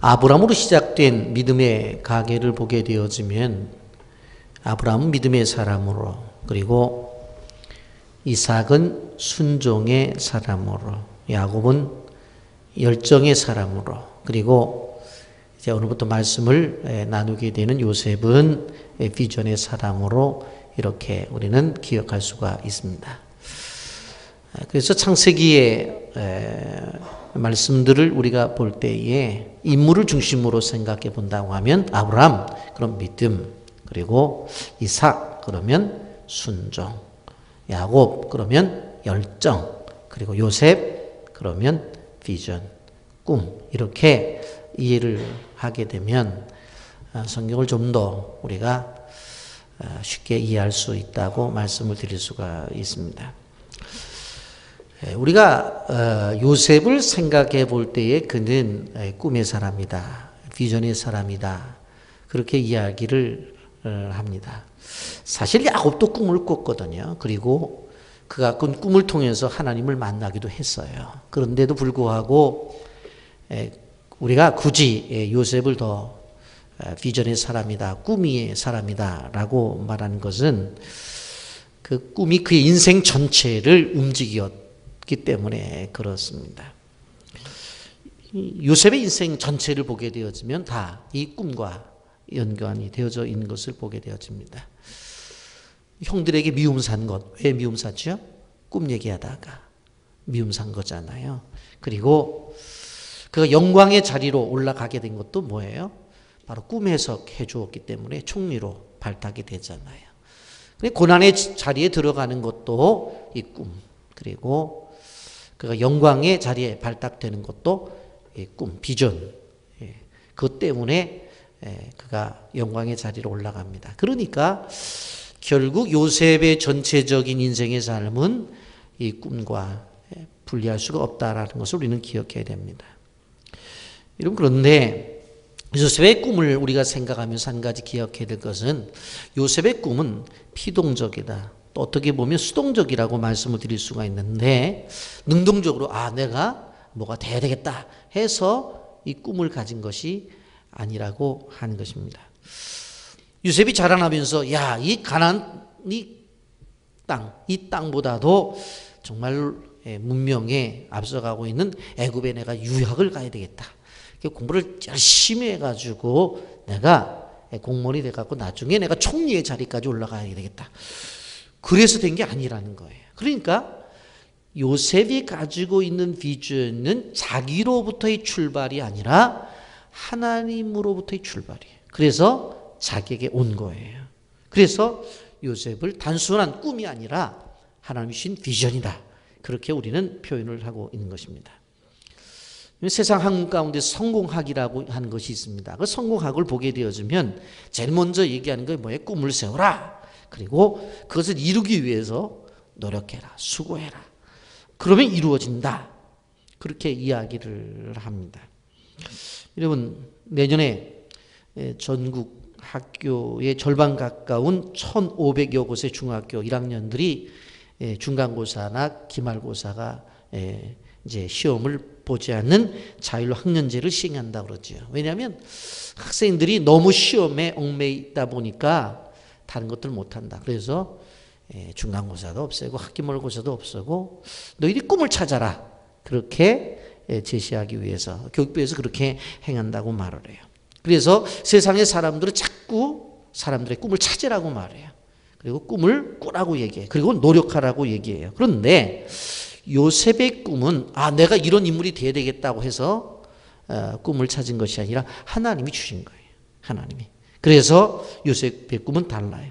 아브라함으로 시작된 믿음의 가계를 보게 되어지면 아브라함은 믿음의 사람으로, 그리고 이삭은 순종의 사람으로, 야곱은 열정의 사람으로, 그리고 이제 오늘부터 말씀을 나누게 되는 요셉은 비전의 사람으로 이렇게 우리는 기억할 수가 있습니다. 그래서 창세기의 말씀들을 우리가 볼 때에 인물을 중심으로 생각해 본다고 하면 아브라함, 그럼 믿음, 그리고 이삭, 그러면 순종, 야곱, 그러면 열정, 그리고 요셉, 그러면 비전, 꿈, 이렇게 이해를 하게 되면 성경을 좀 더 우리가 쉽게 이해할 수 있다고 말씀을 드릴 수가 있습니다. 우리가 요셉을 생각해 볼 때에 그는 꿈의 사람이다, 비전의 사람이다, 그렇게 이야기를 합니다. 사실 야곱도 꿈을 꿨거든요. 그리고 그가 꾼 꿈을 통해서 하나님을 만나기도 했어요. 그런데도 불구하고 우리가 굳이 요셉을 더 비전의 사람이다, 꿈의 사람이다 라고 말하는 것은 그 꿈이 그의 인생 전체를 움직였기 때문에 그렇습니다. 요셉의 인생 전체를 보게 되어지면 다 이 꿈과 연관이 되어져 있는 것을 보게 되어집니다. 형들에게 미움 산 것, 왜 미움 샀죠? 꿈 얘기하다가 미움 산 거잖아요. 그리고 그가 영광의 자리로 올라가게 된 것도 뭐예요? 바로 꿈 해석해 주었기 때문에 총리로 발탁이 되잖아요. 고난의 자리에 들어가는 것도 이 꿈, 그리고 그가 영광의 자리에 발탁되는 것도 이 꿈, 비전. 그것 때문에 그가 영광의 자리로 올라갑니다. 그러니까 결국 요셉의 전체적인 인생의 삶은 이 꿈과 분리할 수가 없다라는 것을 우리는 기억해야 됩니다. 여러분, 그런데 요셉의 꿈을 우리가 생각하면서 한 가지 기억해야 될 것은 요셉의 꿈은 피동적이다, 또 어떻게 보면 수동적이라고 말씀을 드릴 수가 있는데, 능동적으로 내가 뭐가 돼야 되겠다 해서 이 꿈을 가진 것이 아니라고 하는 것입니다. 요셉이 자라나면서 이 가나안 이 땅보다도 정말 문명에 앞서가고 있는 애굽에 내가 유학을 가야 되겠다. 공부를 열심히 해가지고 내가 공무원이 돼갖고 나중에 내가 총리의 자리까지 올라가야 되겠다. 그래서 된 게 아니라는 거예요. 그러니까 요셉이 가지고 있는 비전은 자기로부터의 출발이 아니라 하나님으로부터의 출발이에요. 그래서 자기에게 온 거예요. 그래서 요셉을 단순한 꿈이 아니라 하나님이 주신 비전이다, 그렇게 우리는 표현을 하고 있는 것입니다. 세상 학문 가운데 성공학이라고 하는 것이 있습니다. 그 성공학을 보게 되어지면 제일 먼저 얘기하는 게 뭐예요? 꿈을 세워라. 그리고 그것을 이루기 위해서 노력해라, 수고해라. 그러면 이루어진다, 그렇게 이야기를 합니다. 여러분, 내년에 전국 학교의 절반 가까운 1,500여 곳의 중학교 1학년들이 중간고사나 기말고사가 이제 시험을 보지 않는 자율학년제를 시행한다고 그러죠. 왜냐하면 학생들이 너무 시험에 얽매여 있다 보니까 다른 것들 못한다. 그래서 중간고사도 없애고 학기말고사도 없애고 너희들이 꿈을 찾아라, 그렇게 제시하기 위해서 교육부에서 그렇게 행한다고 말을 해요. 그래서 세상의 사람들은 자꾸 사람들의 꿈을 찾으라고 말해요. 그리고 꿈을 꾸라고 얘기해요. 그리고 노력하라고 얘기해요. 그런데 요셉의 꿈은 내가 이런 인물이 돼야 되겠다고 해서 꿈을 찾은 것이 아니라 하나님이 주신 거예요. 하나님이. 그래서 요셉의 꿈은 달라요.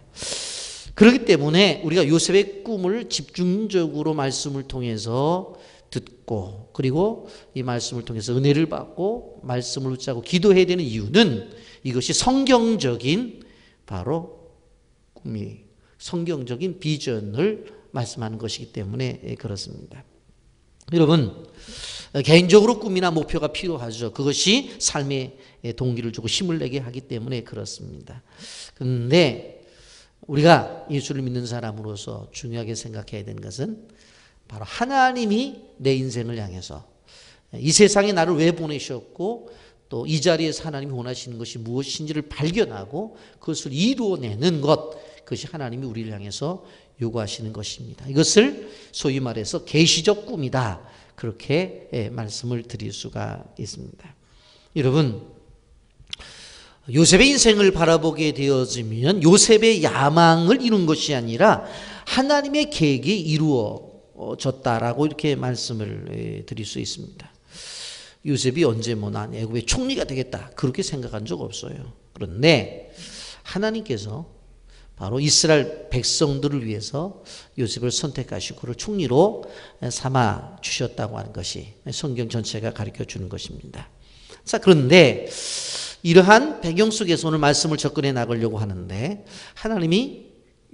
그렇기 때문에 우리가 요셉의 꿈을 집중적으로 말씀을 통해서 듣고, 그리고 이 말씀을 통해서 은혜를 받고 말씀을 붙잡고 기도해야 되는 이유는 이것이 성경적인 바로 꿈이, 성경적인 비전을 말씀하는 것이기 때문에 그렇습니다. 여러분, 개인적으로 꿈이나 목표가 필요하죠. 그것이 삶의 동기를 주고 힘을 내게 하기 때문에 그렇습니다. 그런데 우리가 예수를 믿는 사람으로서 중요하게 생각해야 되는 것은 바로 하나님이 내 인생을 향해서 이 세상에 나를 왜 보내셨고 또 이 자리에서 하나님이 원하시는 것이 무엇인지를 발견하고 그것을 이루어내는 것, 그것이 하나님이 우리를 향해서 요구하시는 것입니다. 이것을 소위 말해서 계시적 꿈이다, 그렇게 말씀을 드릴 수가 있습니다. 여러분, 요셉의 인생을 바라보게 되어지면 요셉의 야망을 이룬 것이 아니라 하나님의 계획이 이루어졌다라고 이렇게 말씀을 드릴 수 있습니다. 요셉이 언제 난 애굽의 총리가 되겠다, 그렇게 생각한 적 없어요. 그런데 하나님께서 바로 이스라엘 백성들을 위해서 요셉을 선택하시고 그를 총리로 삼아 주셨다고 하는 것이 성경 전체가 가르쳐 주는 것입니다. 자, 그런데 이러한 배경 속에서 오늘 말씀을 접근해 나가려고 하는데, 하나님이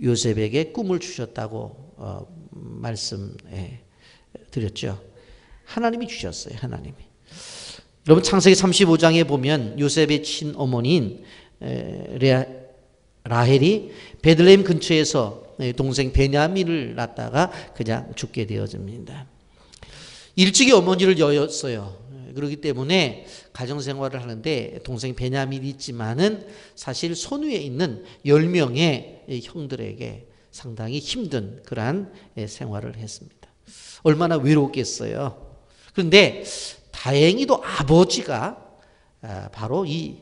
요셉에게 꿈을 주셨다고 말씀해 드렸죠. 하나님이 주셨어요. 하나님이. 여러분, 창세기 35장에 보면 요셉의 친어머니인 라헬이 베들레헴 근처에서 동생 베냐민을 낳다가 그냥 죽게 되어집니다. 일찍이 어머니를 여였어요. 그렇기 때문에 가정생활을 하는데 동생 베냐민이 있지만은 사실 손위에 있는 10명의 형들에게 상당히 힘든 그러한 생활을 했습니다. 얼마나 외롭겠어요. 그런데 다행히도 아버지가 바로 이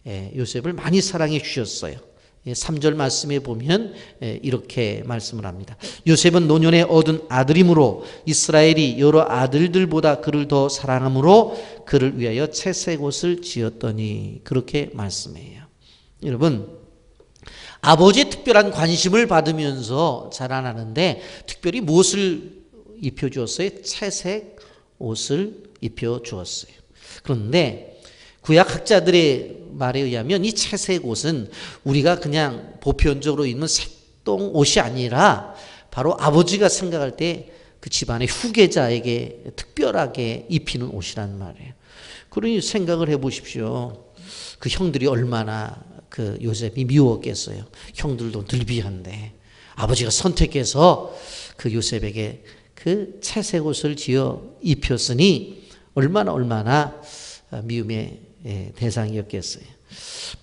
요셉을 많이 사랑해 주셨어요. 3절 말씀에 보면 이렇게 말씀을 합니다. 요셉은 노년에 얻은 아들이므로 이스라엘이 여러 아들들보다 그를 더 사랑함으로 그를 위하여 채색 옷을 지었더니, 그렇게 말씀해요. 여러분, 아버지의 특별한 관심을 받으면서 자라나는데 특별히 무엇을 입혀주었어요? 채색 옷을 입혀주었어요. 그런데 구약 학자들의 말에 의하면 이 채색 옷은 우리가 그냥 보편적으로 입는 색동 옷이 아니라 바로 아버지가 생각할 때 그 집안의 후계자에게 특별하게 입히는 옷이란 말이에요. 그러니 생각을 해 보십시오. 그 형들이 얼마나 그 요셉이 미웠겠어요. 형들도 늘비한데 아버지가 선택해서 그 요셉에게 그 채색 옷을 지어 입혔으니 얼마나 미움의 대상이었겠어요.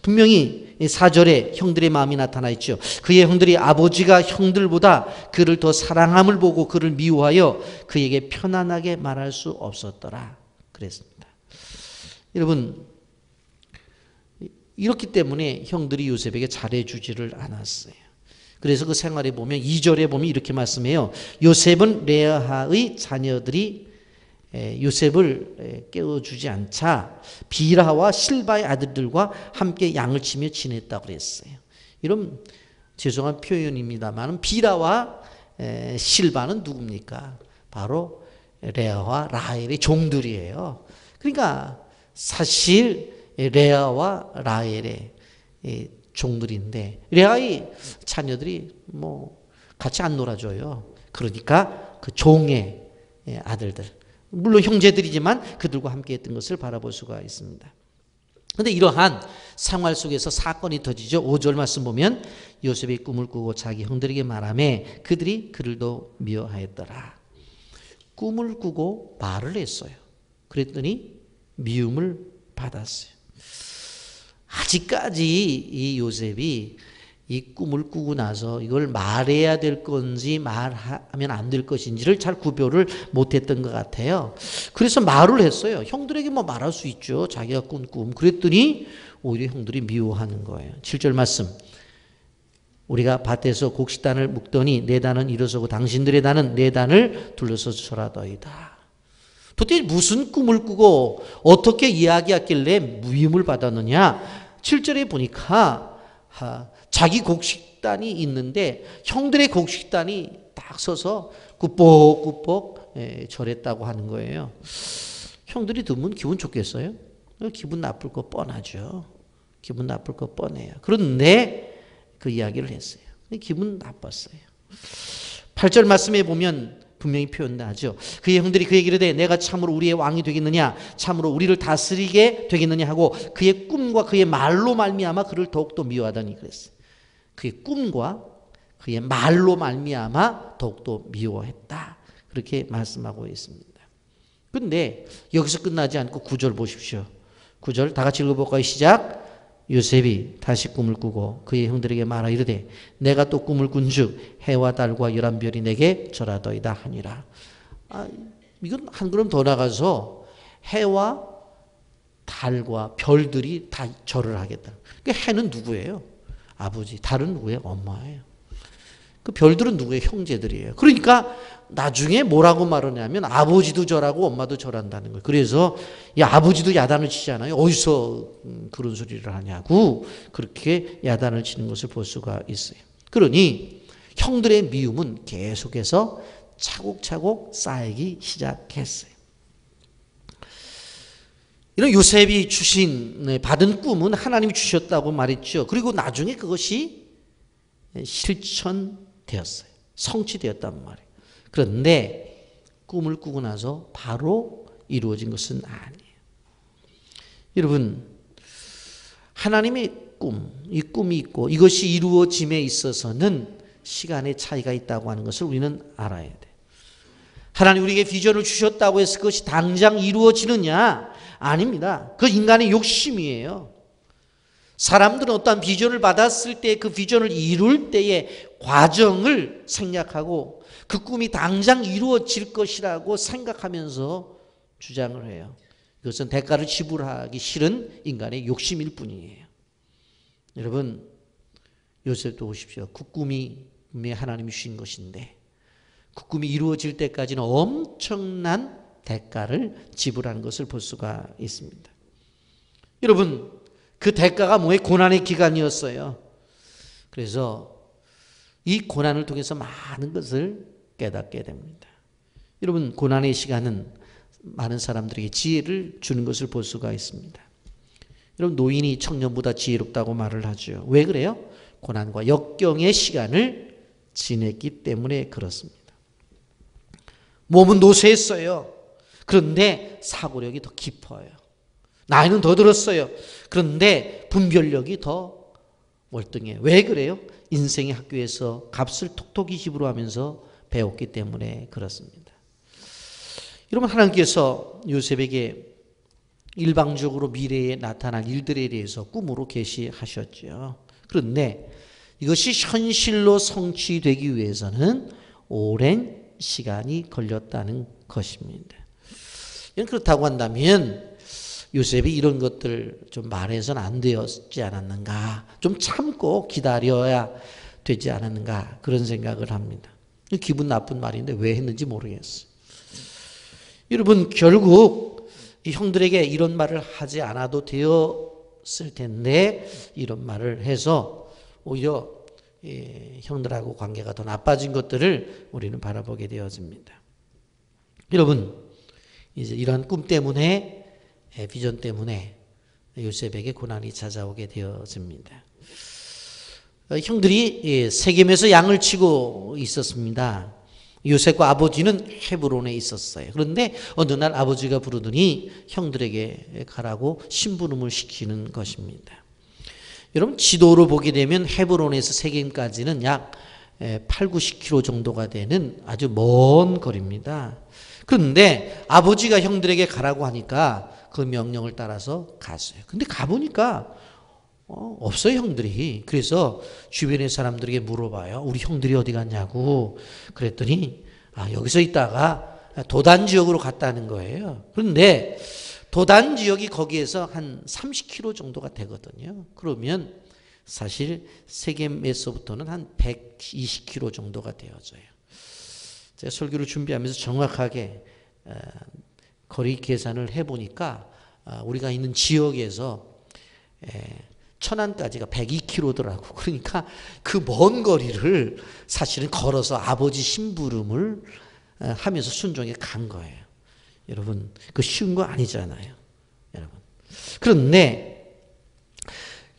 분명히 4절에 형들의 마음이 나타나 있죠. 그의 형들이 아버지가 형들보다 그를 더 사랑함을 보고 그를 미워하여 그에게 편안하게 말할 수 없었더라, 그랬습니다. 여러분, 이렇기 때문에 형들이 요셉에게 잘해주지를 않았어요. 그래서 그 생활에 보면 2절에 보면 이렇게 말씀해요. 요셉은 레아의 자녀들이 요셉을 깨워주지 않자 비라와 실바의 아들들과 함께 양을 치며 지냈다고 그랬어요. 이런 죄송한 표현입니다만 비라와 실바는 누굽니까? 바로 레아와 라헬의 종들이에요. 그러니까 사실 레아와 라헬의 종들인데 레아의 자녀들이 같이 안 놀아줘요. 그러니까 그 종의 아들들, 물론 형제들이지만 그들과 함께 했던 것을 바라볼 수가 있습니다. 그런데 이러한 생활 속에서 사건이 터지죠. 5절 말씀 보면 요셉이 꿈을 꾸고 자기 형들에게 말하매 그들이 그를 더 미워하였더라. 꿈을 꾸고 말을 했어요. 그랬더니 미움을 받았어요. 아직까지 이 요셉이 이 꿈을 꾸고 나서 이걸 말해야 될 건지 말하면 안 될 것인지를 잘 구별을 못했던 것 같아요. 그래서 말을 했어요. 형들에게 말할 수 있죠. 자기가 꾼 꿈. 그랬더니 오히려 형들이 미워하는 거예요. 7절 말씀. 우리가 밭에서 곡식단을 묶더니 내 단은 일어서고 당신들의 단은 내 단을 둘러서 절하더이다. 도대체 무슨 꿈을 꾸고 어떻게 이야기했길래 미움을 받았느냐. 7절에 보니까 자기 곡식단이 있는데 형들의 곡식단이 딱 서서 꾸벅꾸벅 절했다고 하는 거예요. 형들이 들으면 기분 좋겠어요? 기분 나쁠 거 뻔하죠. 기분 나쁠 거 뻔해요. 그런데 그 이야기를 했어요. 기분 나빴어요. 8절 말씀에 보면 분명히 표현하죠. 그의 형들이 그에게 이르되 내가 참으로 우리의 왕이 되겠느냐, 참으로 우리를 다스리게 되겠느냐 하고 그의 꿈과 그의 말로 말미암아 그를 더욱더 미워하더니 그랬어요. 그의 꿈과 그의 말로 말미암아 더욱더 미워했다, 그렇게 말씀하고 있습니다. 그런데 여기서 끝나지 않고 9절 보십시오. 9절 다 같이 읽어볼까요? 시작. 요셉이 다시 꿈을 꾸고 그의 형들에게 말하 이르되 내가 또 꿈을 꾼즉 해와 달과 11별이 내게 절하더이다 하니라. 이건 한 걸음 더 나가서 해와 달과 별들이 다 절을 하겠다. 그러니까 해는 누구예요? 아버지. 달은 누구예요? 엄마예요. 그 별들은 누구예요? 형제들이에요. 그러니까 나중에 뭐라고 말하냐면 아버지도 절하고 엄마도 절한다는 거예요. 그래서 이 아버지도 야단을 치잖아요. 어디서 그런 소리를 하냐고 그렇게 야단을 치는 것을 볼 수가 있어요. 그러니 형들의 미움은 계속해서 차곡차곡 쌓이기 시작했어요. 이런 요셉이 받은 꿈은 하나님이 주셨다고 말했죠. 그리고 나중에 그것이 실천되었어요. 성취되었단 말이에요. 그런데 꿈을 꾸고 나서 바로 이루어진 것은 아니에요. 여러분, 하나님의 이 꿈이 있고 이것이 이루어짐에 있어서는 시간의 차이가 있다고 하는 것을 우리는 알아야 돼요. 하나님 우리에게 비전을 주셨다고 해서 그것이 당장 이루어지느냐? 아닙니다. 그 인간의 욕심이에요. 사람들은 어떠한 비전을 받았을 때 그 비전을 이룰 때의 과정을 생략하고 그 꿈이 당장 이루어질 것이라고 생각하면서 주장을 해요. 이것은 대가를 지불하기 싫은 인간의 욕심일 뿐이에요. 여러분, 요셉도 보십시오. 그 꿈이 하나님이 주신 것인데 그 꿈이 이루어질 때까지는 엄청난 대가를 지불하는 것을 볼 수가 있습니다. 여러분, 그 대가가 뭐예요? 고난의 기간이었어요. 그래서 이 고난을 통해서 많은 것을 깨닫게 됩니다. 여러분, 고난의 시간은 많은 사람들에게 지혜를 주는 것을 볼 수가 있습니다. 여러분, 노인이 청년보다 지혜롭다고 말을 하죠. 왜 그래요? 고난과 역경의 시간을 지냈기 때문에 그렇습니다. 몸은 노쇠했어요. 그런데 사고력이 더 깊어요. 나이는 더 들었어요. 그런데 분별력이 더 월등해요. 왜 그래요? 인생의 학교에서 값을 톡톡히 집으로하면서 배웠기 때문에 그렇습니다. 여러분, 하나님께서 요셉에게 일방적으로 미래에 나타날 일들에 대해서 꿈으로 계시하셨죠. 그런데 이것이 현실로 성취되기 위해서는 오랜 시간이 걸렸다는 것입니다. 그렇다고 한다면 요셉이 이런 것들 좀 말해서는 안 되었지 않았는가, 좀 참고 기다려야 되지 않았는가 그런 생각을 합니다. 기분 나쁜 말인데 왜 했는지 모르겠어요. 여러분, 결국 이 형들에게 이런 말을 하지 않아도 되었을 텐데 이런 말을 해서 오히려 형들하고 관계가 더 나빠진 것들을 우리는 바라보게 되어집니다. 여러분, 이제 이런 꿈 때문에 비전 때문에 요셉에게 고난이 찾아오게 되어집니다. 형들이 세겜에서 양을 치고 있었습니다. 요셉과 아버지는 헤브론에 있었어요. 그런데 어느 날 아버지가 부르더니 형들에게 가라고 심부름을 시키는 것입니다. 여러분, 지도로 보게 되면 헤브론에서 세겜까지는 약 8, 90km 정도가 되는 아주 먼 거리입니다. 그런데 아버지가 형들에게 가라고 하니까 그 명령을 따라서 갔어요. 근데 가보니까 없어요, 형들이. 그래서 주변의 사람들에게 물어봐요. 우리 형들이 어디 갔냐고. 그랬더니 여기서 있다가 도단 지역으로 갔다는 거예요. 그런데 도단 지역이 거기에서 한 30km 정도가 되거든요. 그러면 사실 세겜에서부터는 한 120km 정도가 되어져요. 제가 설교를 준비하면서 정확하게 거리 계산을 해보니까 우리가 있는 지역에서 천안까지가 102km더라고. 그러니까 그 먼 거리를 사실은 걸어서 아버지 심부름을 하면서 순종에 간 거예요. 여러분, 그 쉬운 거 아니잖아요. 여러분. 그런데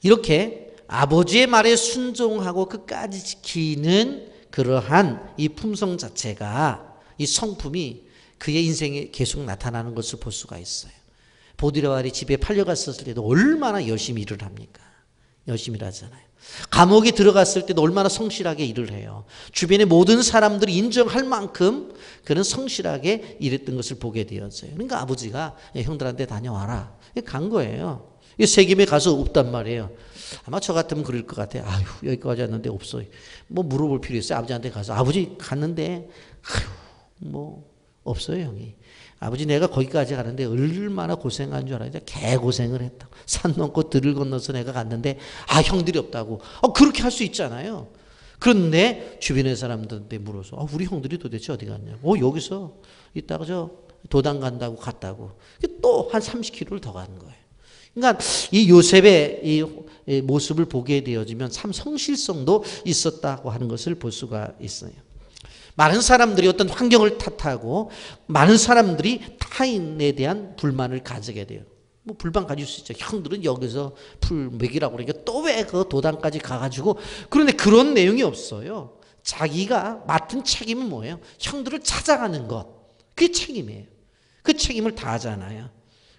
이렇게 아버지의 말에 순종하고 끝까지 지키는 그러한 이 품성 자체가, 이 성품이 그의 인생에 계속 나타나는 것을 볼 수가 있어요. 보디라발이 집에 팔려갔었을 때도 얼마나 열심히 일을 합니까? 열심히 일하잖아요. 감옥에 들어갔을 때도 얼마나 성실하게 일을 해요. 주변의 모든 사람들이 인정할 만큼 그는 성실하게 일했던 것을 보게 되었어요. 그러니까 아버지가 형들한테 다녀와라. 간 거예요. 세겜에 가서 없단 말이에요. 아마 저 같으면 그럴 것 같아요. 아유, 여기까지 왔는데 없어요. 뭐 물어볼 필요 있어요. 아버지한테 가서. 아버지 갔는데, 아유, 뭐 없어요, 형이. 아버지 내가 거기까지 가는데 얼마나 고생한 줄 알아요. 개고생을 했다. 산 넘고 들을 건너서 내가 갔는데 형들이 없다고. 그렇게 할 수 있잖아요. 그런데 주변의 사람들한테 물어서 우리 형들이 도대체 어디 갔냐고. 여기서 이따가 저 도당 간다고 갔다고. 또 한 30km를 더 가는 거예요. 그러니까 이 요셉의 이 모습을 보게 되어지면 참 성실성도 있었다고 하는 것을 볼 수가 있어요. 많은 사람들이 어떤 환경을 탓하고 많은 사람들이 타인에 대한 불만을 가지게 돼요. 뭐 불만 가질 수 있죠. 형들은 여기서 풀 먹이라고 그러니까 또 왜 그 도당까지 가가지고. 그런데 그런 내용이 없어요. 자기가 맡은 책임은 뭐예요? 형들을 찾아가는 것. 그게 책임이에요. 그 책임을 다하잖아요.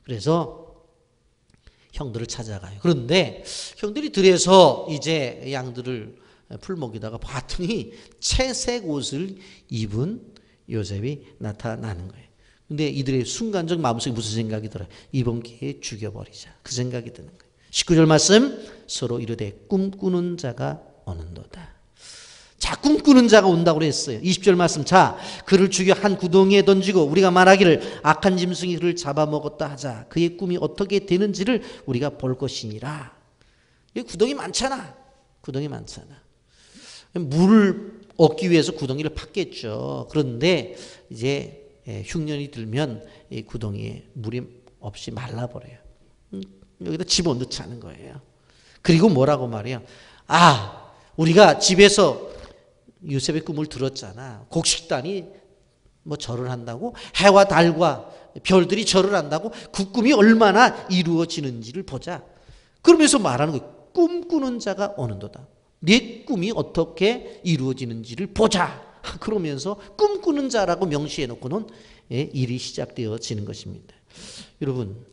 그래서 형들을 찾아가요. 그런데 형들이 들에서 이제 양들을 풀 먹이다가 봤더니 채색 옷을 입은 요셉이 나타나는 거예요. 근데 이들의 순간적 마음속에 무슨 생각이 들어요? 이번 기회에 죽여버리자. 그 생각이 드는 거예요. 19절 말씀, 서로 이르되 꿈꾸는 자가 오는도다. 자, 꿈꾸는 자가 온다고 그랬어요. 20절 말씀, 자, 그를 죽여 한 구덩이에 던지고 우리가 말하기를 악한 짐승이 그를 잡아먹었다 하자. 그의 꿈이 어떻게 되는지를 우리가 볼 것이니라. 여기 구덩이 많잖아. 구덩이 많잖아. 물을 얻기 위해서 구덩이를 팠겠죠. 그런데 이제 흉년이 들면 이 구덩이에 물이 없이 말라버려요. 여기다 집어넣자는 거예요. 그리고 뭐라고 말해요? 우리가 집에서 요셉의 꿈을 들었잖아. 곡식단이 뭐 절을 한다고, 해와 달과 별들이 절을 한다고, 그 꿈이 얼마나 이루어지는지를 보자. 그러면서 말하는 거예요. 꿈꾸는 자가 오는도다. 내 꿈이 어떻게 이루어지는지를 보자. 그러면서 꿈꾸는 자라고 명시해 놓고는 일이 시작되어지는 것입니다. 여러분,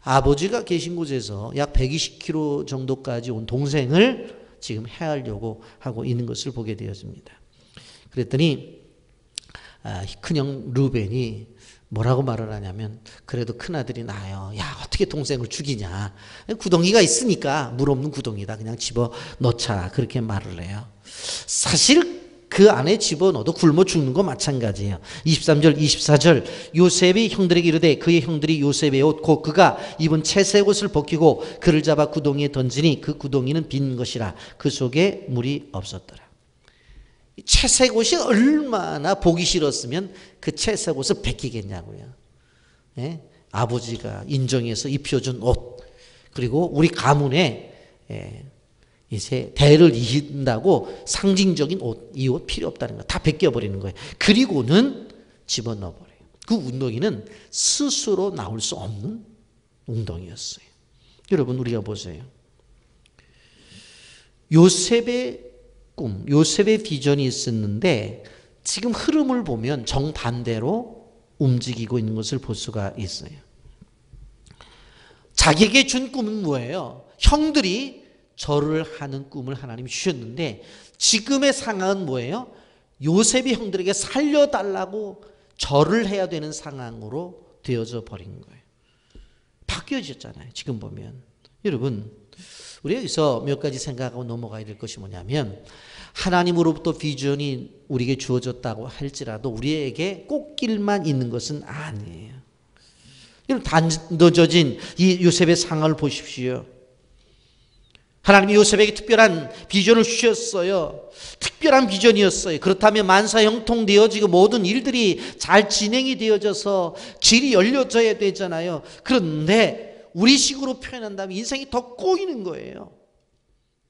아버지가 계신 곳에서 약 120km 정도까지 온 동생을 지금 해하려고 하고 있는 것을 보게 되었습니다. 그랬더니 큰형 루벤이 뭐라고 말을 하냐면, 그래도 큰아들이 나아요. 야, 어떻게 동생을 죽이냐. 구덩이가 있으니까 물 없는 구덩이다. 그냥 집어넣자. 그렇게 말을 해요. 사실 그 안에 집어넣어도 굶어 죽는 거 마찬가지예요. 23절 24절 요셉이 형들에게 이르되 그의 형들이 요셉의 옷 곧 그가 입은 채색 옷을 벗기고 그를 잡아 구덩이에 던지니 그 구덩이는 빈 것이라 그 속에 물이 없었더라. 채색 옷이 얼마나 보기 싫었으면 그 채색 옷을 벗기겠냐고요. 아버지가 인정해서 입혀준 옷, 그리고 우리 가문에 이제 대를 이은다고 상징적인 옷, 이 옷 필요 없다는 거 다 벗겨버리는 거예요. 그리고는 집어넣어버려요. 그 웅덩이는 스스로 나올 수 없는 웅덩이였어요. 여러분, 우리가 보세요. 요셉의 꿈, 요셉의 비전이 있었는데 지금 흐름을 보면 정반대로 움직이고 있는 것을 볼 수가 있어요. 자기에게 준 꿈은 뭐예요? 형들이 절을 하는 꿈을 하나님이 주셨는데 지금의 상황은 뭐예요? 요셉이 형들에게 살려달라고 절을 해야 되는 상황으로 되어져 버린 거예요. 바뀌어졌잖아요. 지금 보면. 여러분, 우리 여기서 몇 가지 생각하고 넘어가야 될 것이 뭐냐면, 하나님으로부터 비전이 우리에게 주어졌다고 할지라도 우리에게 꽃길만 있는 것은 아니에요. 여러분, 단도져진 이 요셉의 상황을 보십시오. 하나님이 요셉에게 특별한 비전을 주셨어요. 특별한 비전이었어요. 그렇다면 만사형통되어지고 모든 일들이 잘 진행이 되어져서 길이 열려져야 되잖아요. 그런데 우리식으로 표현한다면 인생이 더 꼬이는 거예요.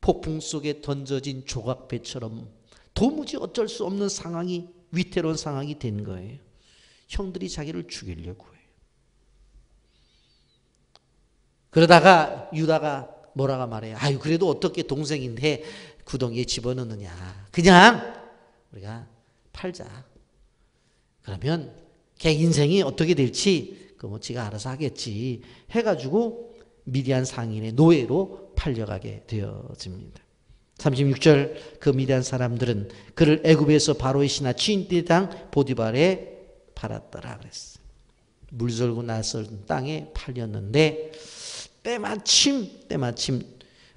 폭풍 속에 던져진 조각배처럼 도무지 어쩔 수 없는 상황이, 위태로운 상황이 된 거예요. 형들이 자기를 죽이려고 해요. 그러다가 유다가 뭐라가 말해요. 아유, 그래도 어떻게 동생인데 구덩이에 집어넣느냐. 그냥 우리가 팔자. 그러면 걔 인생이 어떻게 될지 그 뭐 지가 알아서 하겠지 해가지고 미디안 상인의 노예로 팔려가게 되어집니다. 36절 그 미디안 사람들은 그를 애굽에서 바로의 신하 치인띠당 보디발에 팔았더라 그랬어요. 물설고 낯선 땅에 팔렸는데 때마침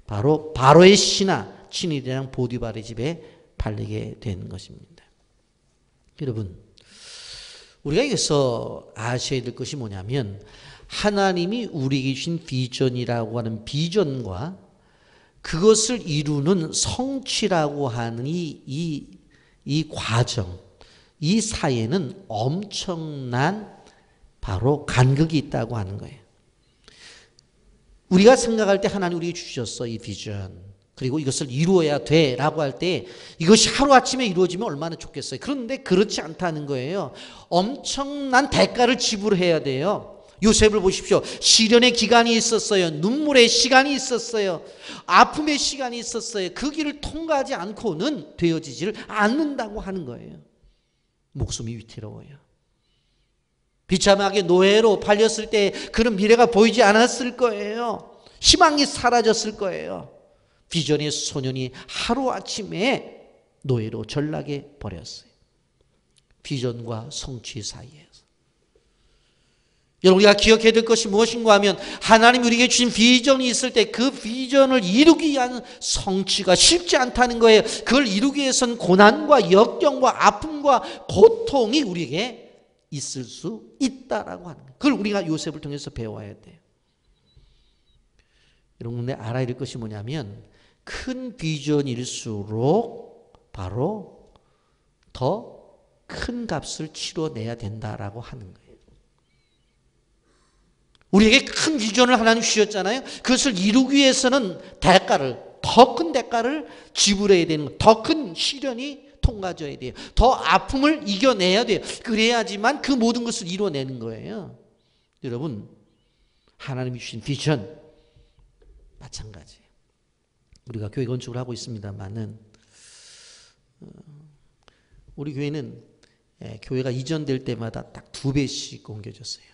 바로 바로의 신하 치인띠당 보디발의 집에 팔리게 된 것입니다. 여러분, 우리가 여기서 아셔야 될 것이 뭐냐면 하나님이 우리에게 주신 비전이라고 하는 비전과 그것을 이루는 성취라고 하는 이 과정, 이 사이에는 엄청난 바로 간극이 있다고 하는 거예요. 우리가 생각할 때 하나님 우리에게 주셨어, 이 비전. 그리고 이것을 이루어야 돼 라고 할 때 이것이 하루아침에 이루어지면 얼마나 좋겠어요. 그런데 그렇지 않다는 거예요. 엄청난 대가를 지불해야 돼요. 요셉을 보십시오. 시련의 기간이 있었어요. 눈물의 시간이 있었어요. 아픔의 시간이 있었어요. 그 길을 통과하지 않고는 되어지지를 않는다고 하는 거예요. 목숨이 위태로워요. 비참하게 노예로 팔렸을 때 그런 미래가 보이지 않았을 거예요. 희망이 사라졌을 거예요. 비전의 소년이 하루아침에 노예로 전락해 버렸어요. 비전과 성취 사이에서. 여러분, 우리가 기억해야 될 것이 무엇인가 하면 하나님이 우리에게 주신 비전이 있을 때 그 비전을 이루기 위한 성취가 쉽지 않다는 거예요. 그걸 이루기 위해서는 고난과 역경과 아픔과 고통이 우리에게 있을 수 있다라고 하는 거예요. 그걸 우리가 요셉을 통해서 배워야 돼요. 여러분, 근데 알아야 될 것이 뭐냐면 큰 비전일수록 바로 더 큰 값을 치러내야 된다라고 하는 거예요. 우리에게 큰 비전을 하나님 주셨잖아요. 그것을 이루기 위해서는 더 큰 대가를 지불해야 되는 거예요. 더 큰 시련이 통과져야 돼요. 더 아픔을 이겨내야 돼요. 그래야지만 그 모든 것을 이뤄내는 거예요. 여러분, 하나님이 주신 비전 마찬가지예요. 우리가 교회 건축을 하고 있습니다만은 우리 교회는 교회가 이전될 때마다 딱 2배씩 옮겨졌어요.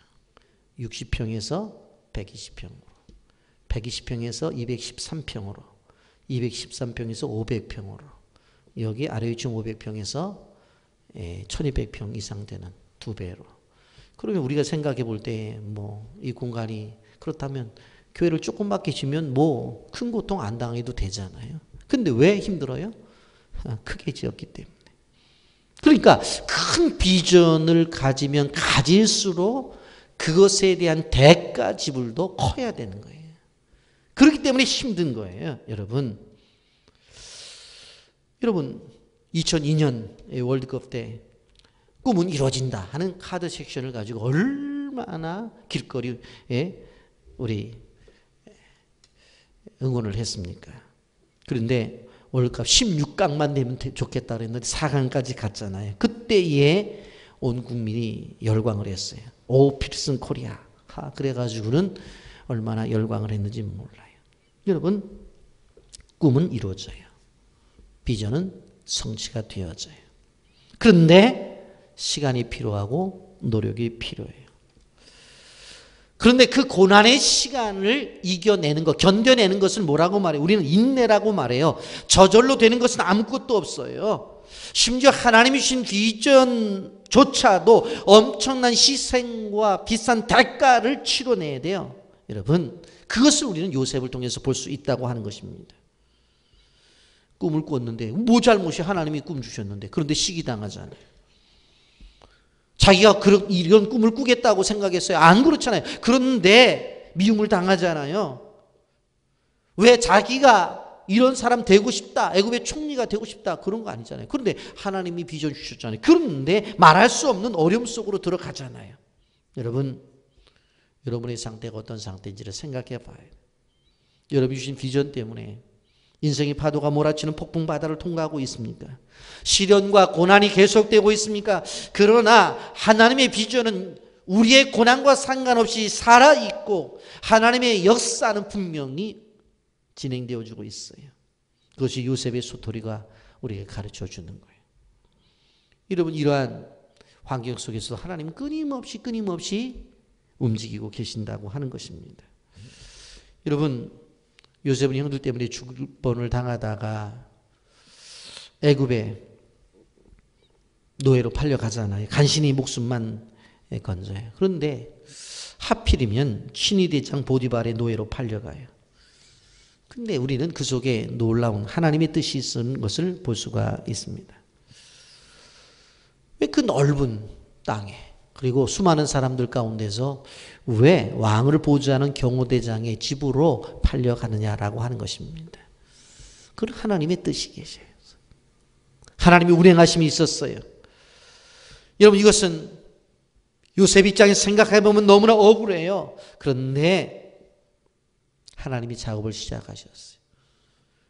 60평에서 120평으로, 120평에서 213평으로, 213평에서 500평으로, 여기 아래위층 500평에서 1200평 이상 되는 2배로. 그러면 우리가 생각해 볼 때 이 공간이 그렇다면 교회를 조금밖에 지면 큰 고통 안 당해도 되잖아요. 근데 왜 힘들어요? 크게 지었기 때문에. 그러니까 큰 비전을 가지면 가질수록 그것에 대한 대가 지불도 커야 되는 거예요. 그렇기 때문에 힘든 거예요, 여러분. 2002년 월드컵 때 꿈은 이루어진다 하는 카드 섹션을 가지고 얼마나 길거리에 우리 응원을 했습니까? 그런데 월드컵 16강만 되면 좋겠다 그랬는데 4강까지 갔잖아요. 그때에 온 국민이 열광을 했어요. 오, 필승 코리아. 그래가지고는 얼마나 열광을 했는지 몰라요. 여러분, 꿈은 이루어져요. 비전은 성취가 되어져요. 그런데 시간이 필요하고 노력이 필요해요. 그런데 그 고난의 시간을 이겨내는 것, 견뎌내는 것을 뭐라고 말해요? 우리는 인내라고 말해요. 저절로 되는 것은 아무것도 없어요. 심지어 하나님이 주신 비전조차도 엄청난 희생과 비싼 대가를 치러내야 돼요. 여러분, 그것을 우리는 요셉을 통해서 볼 수 있다고 하는 것입니다. 꿈을 꿨는데 뭐 잘못이 하나님이 꿈 주셨는데 그런데 시기당하잖아요. 자기가 이런 꿈을 꾸겠다고 생각했어요. 안 그렇잖아요. 그런데 미움을 당하잖아요. 왜 자기가 이런 사람 되고 싶다, 애굽의 총리가 되고 싶다, 그런 거 아니잖아요. 그런데 하나님이 비전 주셨잖아요. 그런데 말할 수 없는 어려움 속으로 들어가잖아요. 여러분, 여러분의 상태가 어떤 상태인지를 생각해 봐요. 여러분이 주신 비전 때문에 인생의 파도가 몰아치는 폭풍 바다를 통과하고 있습니까? 시련과 고난이 계속되고 있습니까? 그러나 하나님의 비전은 우리의 고난과 상관없이 살아있고 하나님의 역사는 분명히 진행되어지고 있어요. 그것이 요셉의 스토리가 우리에게 가르쳐 주는 거예요. 여러분, 이러한 환경 속에서 하나님은 끊임없이 움직이고 계신다고 하는 것입니다. 여러분, 요셉은 형들 때문에 죽을 뻔을 당하다가 애굽에 노예로 팔려가잖아요. 간신히 목숨만 건져요. 그런데 하필이면 친위대장 보디발의 노예로 팔려가요. 근데 우리는 그 속에 놀라운 하나님의 뜻이 있는 것을 볼 수가 있습니다. 왜 그 넓은 땅에 그리고 수많은 사람들 가운데서 왜 왕을 보좌하는 경호대장의 집으로 팔려가느냐라고 하는 것입니다. 그건 하나님의 뜻이 계셔요. 하나님이 운행하심이 있었어요. 여러분, 이것은 요셉 입장에서 생각해 보면 너무나 억울해요. 그런데 하나님이 작업을 시작하셨어요.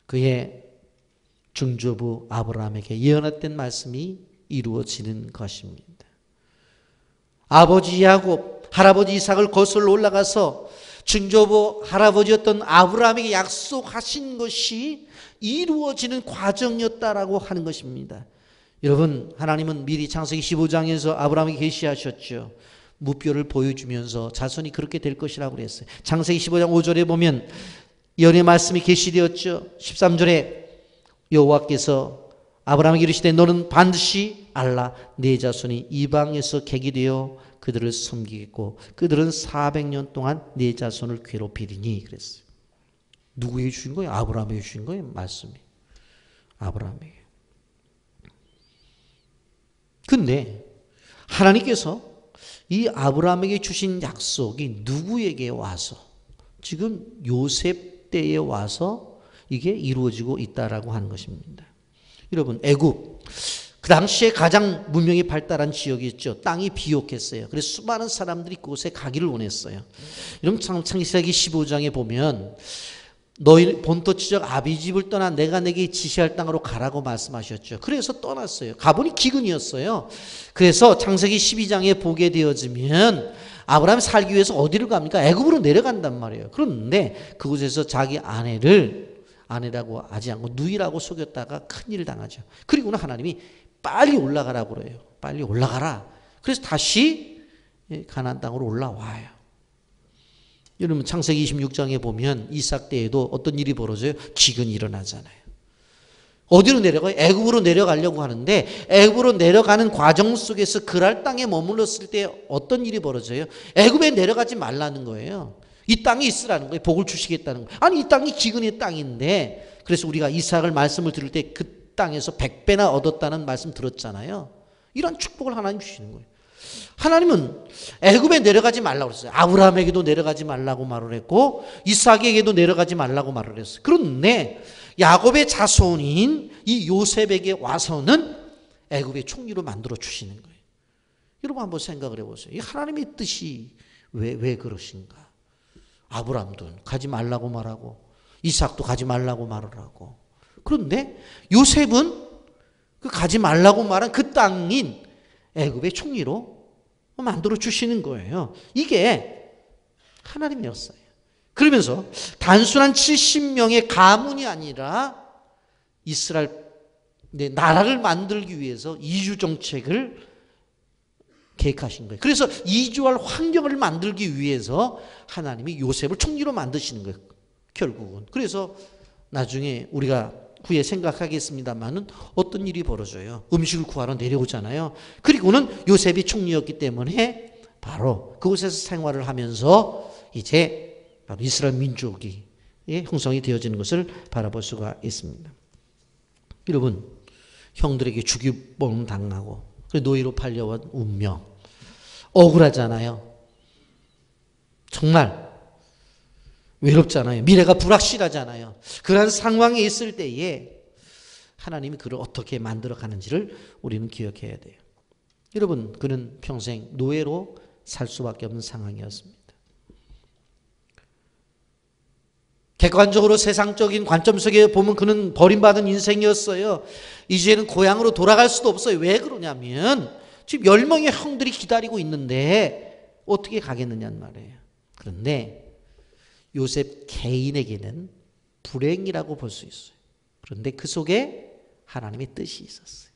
그의 증조부 아브라함에게 예언했던 말씀이 이루어지는 것입니다. 아버지 야곱, 할아버지 이삭을 거슬러 올라가서 증조부 할아버지였던 아브라함에게 약속하신 것이 이루어지는 과정이었다라고 하는 것입니다. 여러분, 하나님은 미리 창세기 15장에서 아브라함에게 계시하셨죠. 무뼈를 보여주면서 자손이 그렇게 될 것이라고 그랬어요. 창세기 15장 5절에 보면 예언의 말씀이 계시되었죠. 13절에 여호와께서 아브라함에게 이르시되 너는 반드시 알라 네 자손이 이방에서 객이 되어 그들을 섬기겠고 그들은 400년 동안 네 자손을 괴롭히리니 그랬어요. 누구에게 주신 거예요? 아브라함에게 주신 거예요. 말씀이. 아브라함에게. 근데 하나님께서 이 아브라함에게 주신 약속이 누구에게 와서 지금 요셉 때에 와서 이게 이루어지고 있다라고 하는 것입니다. 여러분, 애굽 그 당시에 가장 문명이 발달한 지역이 있죠. 땅이 비옥했어요. 그래서 수많은 사람들이 그곳에 가기를 원했어요. 여러분, 창세기 15장에 보면 너희 본토 지적 아비집을 떠나 내가 내게 지시할 땅으로 가라고 말씀하셨죠. 그래서 떠났어요. 가보니 기근이었어요. 그래서 창세기 12장에 보게 되어지면 아브라함이 살기 위해서 어디를 갑니까? 애굽으로 내려간단 말이에요. 그런데 그곳에서 자기 아내라고 하지 않고 누이라고 속였다가 큰일을 당하죠. 그리고는 하나님이 빨리 올라가라고 그래요. 빨리 올라가라. 그래서 다시 가나안 땅으로 올라와요. 여러분, 창세기 26장에 보면 이삭 때에도 어떤 일이 벌어져요? 기근이 일어나잖아요. 어디로 내려가요? 애굽으로 내려가려고 하는데 애굽으로 내려가는 과정 속에서 그랄 땅에 머물렀을 때 어떤 일이 벌어져요? 애굽에 내려가지 말라는 거예요. 이 땅에 있으라는 거예요. 복을 주시겠다는 거예요. 아니, 이 땅이 기근의 땅인데, 그래서 우리가 이삭을 말씀을 들을 때 그 땅에서 100배나 얻었다는 말씀 들었잖아요. 이런 축복을 하나님 주시는 거예요. 하나님은 애굽에 내려가지 말라고 그랬어요. 아브라함에게도 내려가지 말라고 말을 했고 이삭에게도 내려가지 말라고 말을 했어요. 그런데 야곱의 자손인 이 요셉에게 와서는 애굽의 총리로 만들어 주시는 거예요. 여러분, 한번 생각을 해보세요. 이 하나님의 뜻이 왜 그러신가? 아브라함도 가지 말라고 말하고 이삭도 가지 말라고 말을 하고, 그런데 요셉은 그 가지 말라고 말한 그 땅인 애굽의 총리로 만들어 주시는 거예요. 이게 하나님이었어요. 그러면서 단순한 70명의 가문이 아니라 이스라엘 나라를 만들기 위해서 이주 정책을 계획하신 거예요. 그래서 이주할 환경을 만들기 위해서 하나님이 요셉을 총리로 만드시는 거예요. 결국은. 그래서 나중에 우리가 후에 생각하겠습니다만은 어떤 일이 벌어져요. 음식을 구하러 내려오잖아요. 그리고는 요셉이 총리였기 때문에 바로 그곳에서 생활을 하면서 이제 바로 이스라엘 민족이 형성이 되어지는 것을 바라볼 수가 있습니다. 여러분, 형들에게 죽임을 당하고 노예로 팔려온 운명, 억울하잖아요. 정말 외롭잖아요. 미래가 불확실하잖아요. 그런 상황에 있을 때에 하나님이 그를 어떻게 만들어가는지를 우리는 기억해야 돼요. 여러분, 그는 평생 노예로 살 수밖에 없는 상황이었습니다. 객관적으로 세상적인 관점 속에 보면 그는 버림받은 인생이었어요. 이제는 고향으로 돌아갈 수도 없어요. 왜 그러냐면 지금 10명의 형들이 기다리고 있는데 어떻게 가겠느냐는 말이에요. 그런데 요셉 개인에게는 불행이라고 볼 수 있어요. 그런데 그 속에 하나님의 뜻이 있었어요.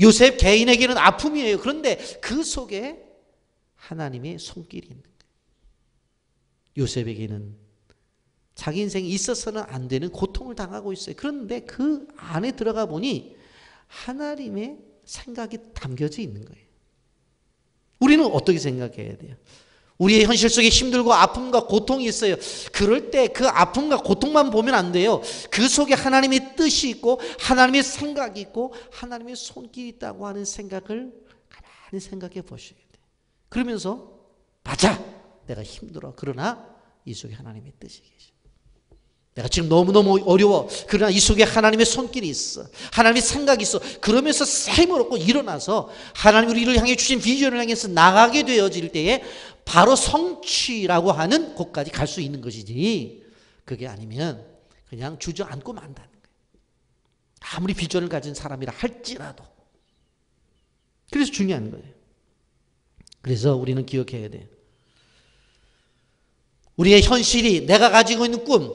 요셉 개인에게는 아픔이에요. 그런데 그 속에 하나님의 손길이 있는 거예요. 요셉에게는 자기 인생에 있어서는 안 되는 고통을 당하고 있어요. 그런데 그 안에 들어가 보니 하나님의 생각이 담겨져 있는 거예요. 우리는 어떻게 생각해야 돼요? 우리의 현실 속에 힘들고 아픔과 고통이 있어요. 그럴 때 그 아픔과 고통만 보면 안 돼요. 그 속에 하나님의 뜻이 있고 하나님의 생각이 있고 하나님의 손길이 있다고 하는 생각을 가만히 생각해 보셔야 돼요. 그러면서 맞아, 내가 힘들어. 그러나 이 속에 하나님의 뜻이 계셔. 내가 지금 너무너무 어려워. 그러나 이 속에 하나님의 손길이 있어. 하나님의 생각이 있어. 그러면서 힘을 얻고 일어나서 하나님 우리를 향해 주신 비전을 향해서 나가게 되어질 때에 바로 성취라고 하는 곳까지 갈 수 있는 것이지, 그게 아니면 그냥 주저앉고 만다는 거예요. 아무리 비전을 가진 사람이라 할지라도. 그래서 중요한 거예요. 그래서 우리는 기억해야 돼요. 우리의 현실이, 내가 가지고 있는 꿈,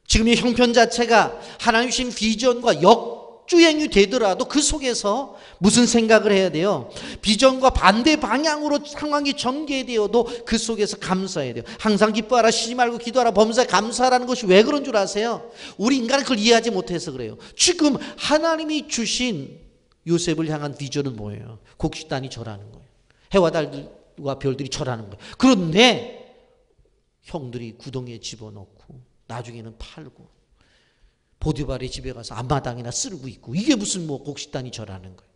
지금의 형편 자체가 하나님 주신 비전과 역주행이 되더라도 그 속에서 무슨 생각을 해야 돼요? 비전과 반대 방향으로 상황이 전개되어도 그 속에서 감사해야 돼요. 항상 기뻐하라, 쉬지 말고 기도하라, 범사에 감사하라는 것이 왜 그런 줄 아세요? 우리 인간은 그걸 이해하지 못해서 그래요. 지금 하나님이 주신 요셉을 향한 비전은 뭐예요? 곡식단이 절하는 거예요. 해와 달과 별들이 절하는 거예요. 그런데 형들이 구덩이에 집어넣고 나중에는 팔고 보디발의 집에 가서 앞마당이나 쓸고 있고, 이게 무슨 뭐 곡식단이 절하는 거예요.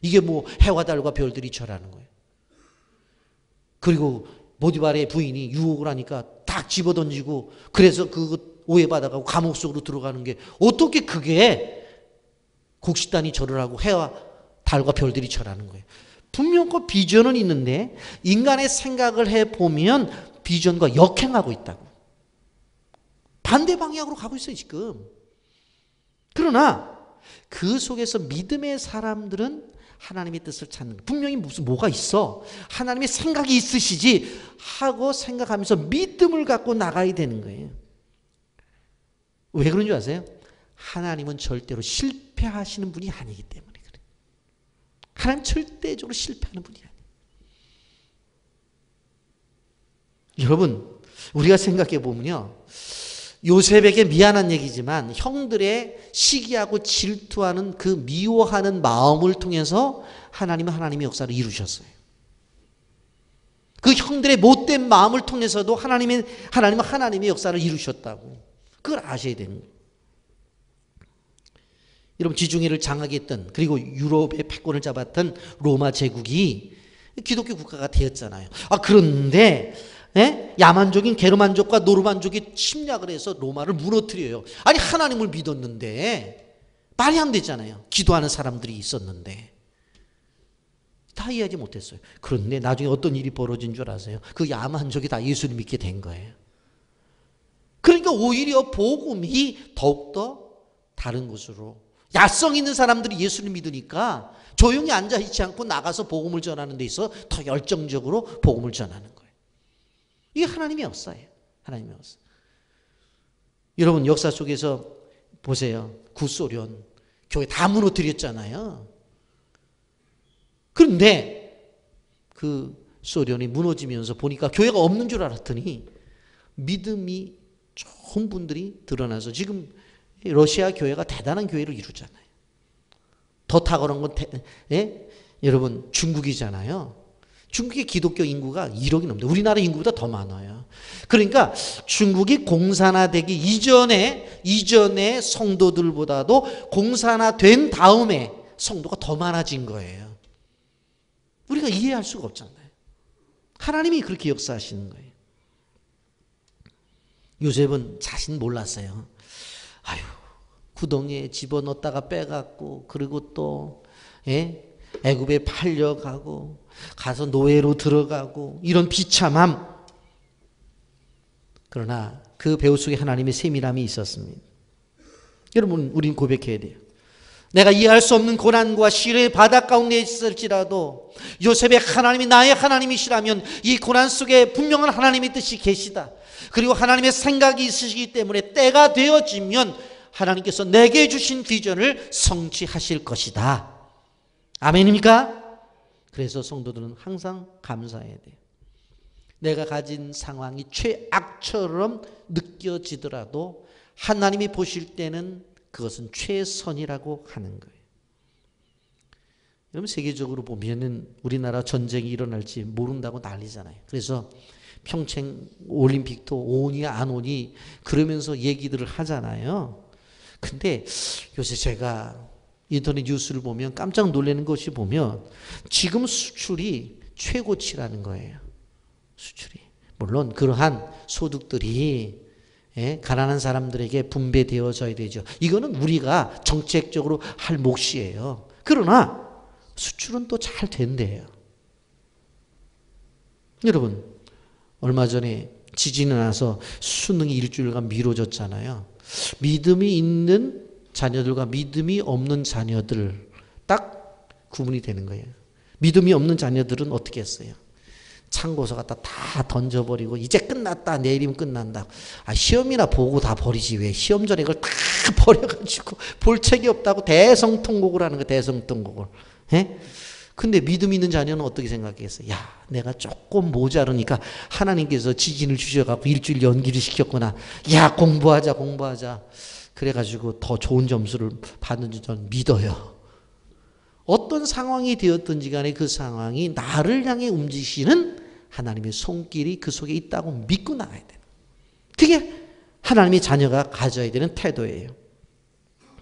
이게 뭐 해와 달과 별들이 절하는 거예요. 그리고 보디발의 부인이 유혹을 하니까 딱 집어던지고, 그래서 그거 오해받아가고 감옥 속으로 들어가는 게 어떻게 그게 곡식단이 절을 하고 해와 달과 별들이 절하는 거예요. 분명 그 비전은 있는데 인간의 생각을 해보면 비전과 역행하고 있다고. 반대 방향으로 가고 있어요 지금. 그러나 그 속에서 믿음의 사람들은 하나님의 뜻을 찾는, 분명히 뭐가 있어, 하나님의 생각이 있으시지 하고 생각하면서 믿음을 갖고 나가야 되는 거예요. 왜 그런 줄 아세요? 하나님은 절대로 실패하시는 분이 아니기 때문에 그래요. 하나님 절대적으로 실패하는 분이 아니에요. 여러분, 우리가 생각해 보면요, 요셉에게 미안한 얘기지만 형들의 시기하고 질투하는 그 미워하는 마음을 통해서 하나님은 하나님의 역사를 이루셨어요. 그 형들의 못된 마음을 통해서도 하나님은 하나님의 역사를 이루셨다고. 그걸 아셔야 되는 거예요. 여러분, 지중해를 장악해 했던, 그리고 유럽의 패권을 잡았던 로마 제국이 기독교 국가가 되었잖아요. 그런데 야만족인 게르만족과 노르만족이 침략을 해서 로마를 무너뜨려요. 아니, 하나님을 믿었는데 말이 안 되잖아요. 기도하는 사람들이 있었는데 다 이해하지 못했어요. 그런데 나중에 어떤 일이 벌어진 줄 아세요? 그 야만족이 다 예수를 믿게 된 거예요. 그러니까 오히려 복음이 더욱더 다른 곳으로, 야성 있는 사람들이 예수를 믿으니까 조용히 앉아있지 않고 나가서 복음을 전하는 데 있어 더 열정적으로 복음을 전하는 거예요. 이게 하나님의 역사예요. 하나님의 역사. 여러분, 역사 속에서 보세요. 구소련 교회 다 무너뜨렸잖아요. 그런데 그 소련이 무너지면서 보니까 교회가 없는 줄 알았더니 믿음이 좋은 분들이 드러나서 지금 러시아 교회가 대단한 교회를 이루잖아요. 더 탁월한 건 여러분, 중국이잖아요. 중국의 기독교 인구가 1억이 넘는데 우리나라 인구보다 더 많아요. 그러니까 중국이 공산화되기 이전에 성도들보다도 공산화된 다음에 성도가 더 많아진 거예요. 우리가 이해할 수가 없잖아요. 하나님이 그렇게 역사하시는 거예요. 요셉은 자신 몰랐어요. 구덩이에 집어넣었다가 빼갖고, 그리고 또 애굽에 팔려가고 가서 노예로 들어가고, 이런 비참함. 그러나 그 배후 속에 하나님의 세밀함이 있었습니다. 여러분, 우린 고백해야 돼요. 내가 이해할 수 없는 고난과 시련의 바다 가운데 있을지라도 요셉의 하나님이 나의 하나님이시라면 이 고난 속에 분명한 하나님의 뜻이 계시다. 그리고 하나님의 생각이 있으시기 때문에 때가 되어지면 하나님께서 내게 주신 비전을 성취하실 것이다. 아멘입니까? 그래서 성도들은 항상 감사해야 돼요. 내가 가진 상황이 최악처럼 느껴지더라도 하나님이 보실 때는 그것은 최선이라고 하는 거예요. 여러분, 세계적으로 보면은 우리나라 전쟁이 일어날지 모른다고 난리잖아요. 그래서 평창 올림픽도 오니 안 오니 그러면서 얘기들을 하잖아요. 근데 요새 제가 인터넷 뉴스를 보면 깜짝 놀라는 것이 보면 지금 수출이 최고치라는 거예요. 수출이. 물론 그러한 소득들이 가난한 사람들에게 분배되어져야 되죠. 이거는 우리가 정책적으로 할 몫이에요. 그러나 수출은 또 잘 된대요. 여러분, 얼마 전에 지진이 나서 수능이 일주일간 미뤄졌잖아요. 믿음이 있는 자녀들과 믿음이 없는 자녀들 딱 구분이 되는 거예요. 믿음이 없는 자녀들은 어떻게 했어요? 참고서 갖다 다 던져버리고 이제 끝났다, 내일이면 끝난다. 시험이나 보고 다 버리지 왜 시험 전에 그걸 다 버려가지고 볼 책이 없다고 대성통곡을 하는 거예요. 대성통곡을. 근데 믿음 있는 자녀는 어떻게 생각했어요? 야, 내가 조금 모자르니까 하나님께서 지진을 주셔갖고 일주일 연기를 시켰구나. 야, 공부하자. 그래가지고 더 좋은 점수를 받는 줄 저는 믿어요. 어떤 상황이 되었든지 간에 그 상황이 나를 향해 움직이시는 하나님의 손길이 그 속에 있다고 믿고 나가야 돼요. 그게 하나님의 자녀가 가져야 되는 태도예요.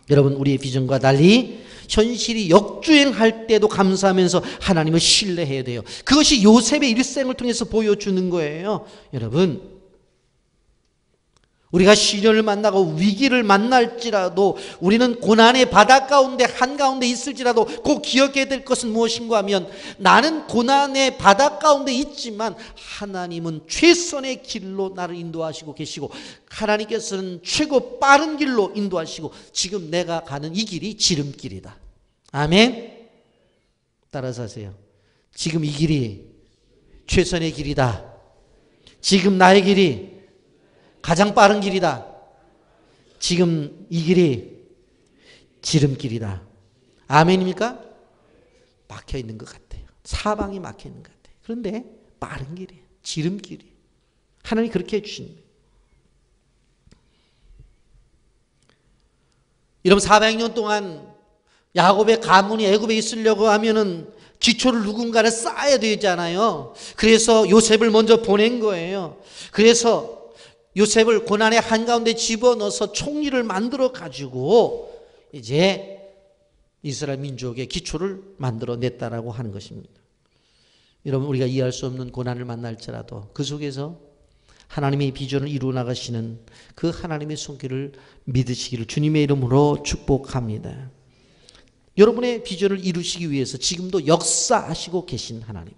여러분, 우리의 비전과 달리 현실이 역주행할 때도 감사하면서 하나님을 신뢰해야 돼요. 그것이 요셉의 일생을 통해서 보여주는 거예요. 여러분, 우리가 시련을 만나고 위기를 만날지라도 우리는 고난의 바다 가운데 한가운데 있을지라도 꼭 기억해야 될 것은 무엇인가 하면 나는 고난의 바다 가운데 있지만 하나님은 최선의 길로 나를 인도하시고 계시고 하나님께서는 최고 빠른 길로 인도하시고 지금 내가 가는 이 길이 지름길이다. 아멘. 따라서 하세요. 지금 이 길이 최선의 길이다. 지금 나의 길이 가장 빠른 길이다. 지금 이 길이 지름길이다. 아멘입니까? 막혀 있는 것 같아요. 사방이 막혀 있는 것 같아요. 그런데 빠른 길이에요. 지름길이에요. 하나님이 그렇게 해주신 거예요. 여러분, 400년 동안 야곱의 가문이 애굽에 있으려고 하면은 기초를 누군가를 쌓아야 되잖아요. 그래서 요셉을 먼저 보낸 거예요. 그래서 요셉을 고난의 한가운데 집어넣어서 총리를 만들어 가지고 이제 이스라엘 민족의 기초를 만들어냈다라고 하는 것입니다. 여러분, 우리가 이해할 수 없는 고난을 만날지라도 그 속에서 하나님의 비전을 이루어 나가시는 그 하나님의 손길을 믿으시기를 주님의 이름으로 축복합니다. 여러분의 비전을 이루시기 위해서 지금도 역사하시고 계신 하나님,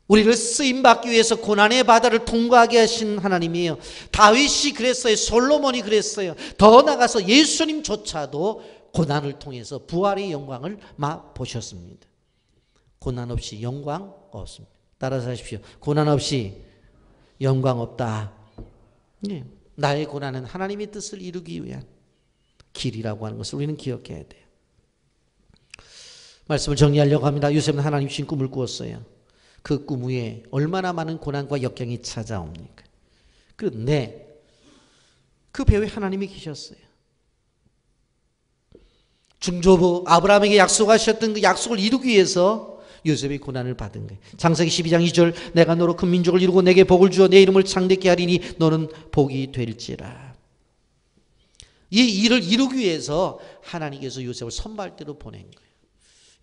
우리를 쓰임받기 위해서 고난의 바다를 통과하게 하신 하나님이에요. 다윗이 그랬어요. 솔로몬이 그랬어요. 더 나아가서 예수님조차도 고난을 통해서 부활의 영광을 맛보셨습니다. 고난 없이 영광 없습니다. 따라서 하십시오. 고난 없이 영광 없다. 네. 나의 고난은 하나님의 뜻을 이루기 위한 길이라고 하는 것을 우리는 기억해야 돼요. 말씀을 정리하려고 합니다. 요셉은 하나님 주신 꿈을 꾸었어요. 그 꿈 위에 얼마나 많은 고난과 역경이 찾아옵니까? 그런데 그 배후에 하나님이 계셨어요. 중조부 아브라함에게 약속하셨던 그 약속을 이루기 위해서 요셉이 고난을 받은 거예요. 창세기 12장 2절, 내가 너로 큰 민족을 이루고 내게 복을 주어 내 이름을 창대케 하리니 너는 복이 될지라. 이 일을 이루기 위해서 하나님께서 요셉을 선발대로 보낸 거예요.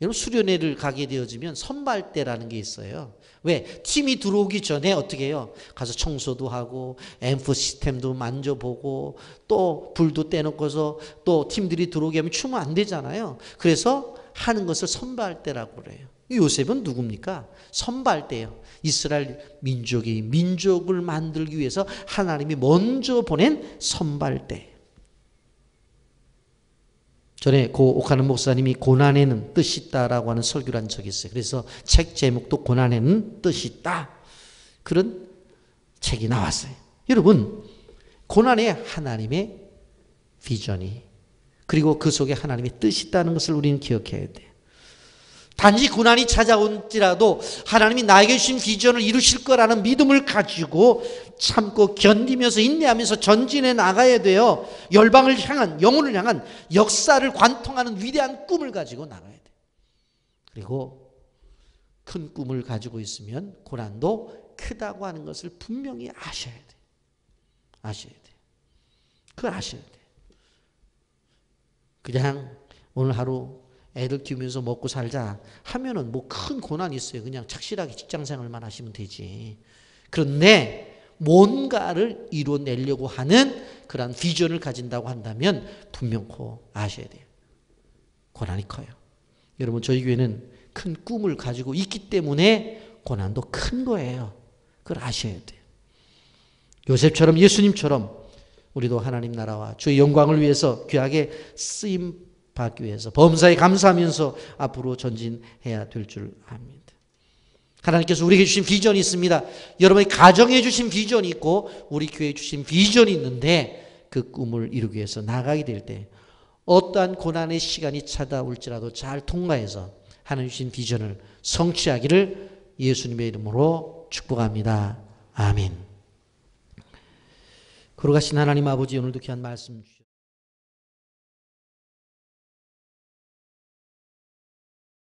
여러분, 수련회를 가게 되어지면 선발대라는 게 있어요. 왜? 팀이 들어오기 전에 어떻게 해요? 가서 청소도 하고 앰프 시스템도 만져보고 또 불도 떼놓고서 또 팀들이 들어오게 하면 추면 안 되잖아요. 그래서 하는 것을 선발대라고 그래요. 요셉은 누굽니까? 선발대예요. 이스라엘 민족을 만들기 위해서 하나님이 먼저 보낸 선발대. 전에 고 옥하는 목사님이 고난에는 뜻이 있다라고 하는 설교를 한 적이 있어요. 그래서 책 제목도 고난에는 뜻이 있다. 그런 책이 나왔어요. 여러분, 고난에 하나님의 비전이 그리고 그 속에 하나님의 뜻이 있다는 것을 우리는 기억해야 돼요. 단지 고난이 찾아온지라도 하나님이 나에게 주신 비전을 이루실 거라는 믿음을 가지고 참고 견디면서 인내하면서 전진해 나가야 돼요. 열방을 향한, 영혼을 향한 역사를 관통하는 위대한 꿈을 가지고 나가야 돼요. 그리고 큰 꿈을 가지고 있으면 고난도 크다고 하는 것을 분명히 아셔야 돼요. 아셔야 돼요. 그걸 아셔야 돼요. 그냥 오늘 하루 애들 키우면서 먹고 살자 하면은 뭐 큰 고난이 있어요. 그냥 착실하게 직장생활만 하시면 되지. 그런데 뭔가를 이뤄내려고 하는 그런 비전을 가진다고 한다면 분명코 아셔야 돼요. 고난이 커요. 여러분 저희 교회는 큰 꿈을 가지고 있기 때문에 고난도 큰 거예요. 그걸 아셔야 돼요. 요셉처럼 예수님처럼 우리도 하나님 나라와 주의 영광을 위해서 귀하게 쓰임 받기 위해서 범사에 감사하면서 앞으로 전진해야 될 줄 압니다. 하나님께서 우리에게 주신 비전이 있습니다. 여러분의 가정에 주신 비전이 있고 우리 교회에 주신 비전이 있는데 그 꿈을 이루기 위해서 나가게 될 때 어떠한 고난의 시간이 찾아올지라도 잘 통과해서 하나님 주신 비전을 성취하기를 예수님의 이름으로 축복합니다. 아멘. 걸어가신 하나님 아버지, 오늘도 귀한 말씀 주시옵소서.